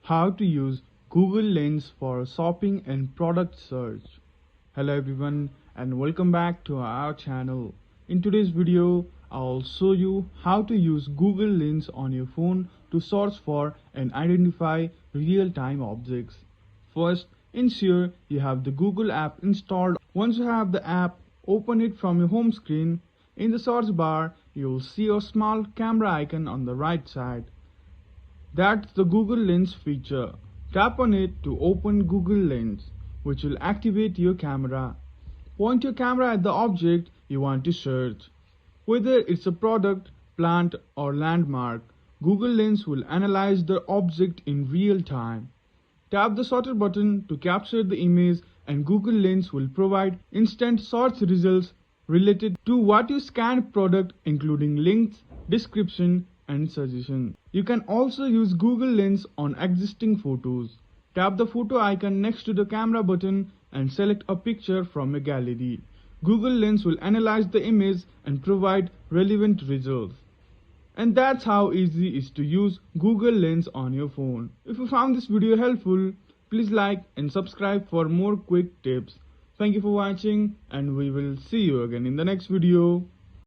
how to use Google Lens for shopping and product search. Hello everyone and welcome back to our channel. In today's video, I'll show you how to use Google Lens on your phone to search for and identify real-time objects. First, ensure you have the Google app installed. Once you have the app, open it from your home screen. In the search bar, you will see a small camera icon on the right side. That's the Google Lens feature. Tap on it to open Google Lens, which will activate your camera. Point your camera at the object you want to search. Whether it's a product, plant, or landmark, Google Lens will analyze the object in real time. Tap the shutter button to capture the image, and Google Lens will provide instant search results related to what you scanned product, including links, description, and suggestion. You can also use Google Lens on existing photos. Tap the photo icon next to the camera button and select a picture from a gallery. Google Lens will analyze the image and provide relevant results. And that's how easy it is to use Google Lens on your phone. If you found this video helpful, please like and subscribe for more quick tips. Thank you for watching, and we will see you again in the next video.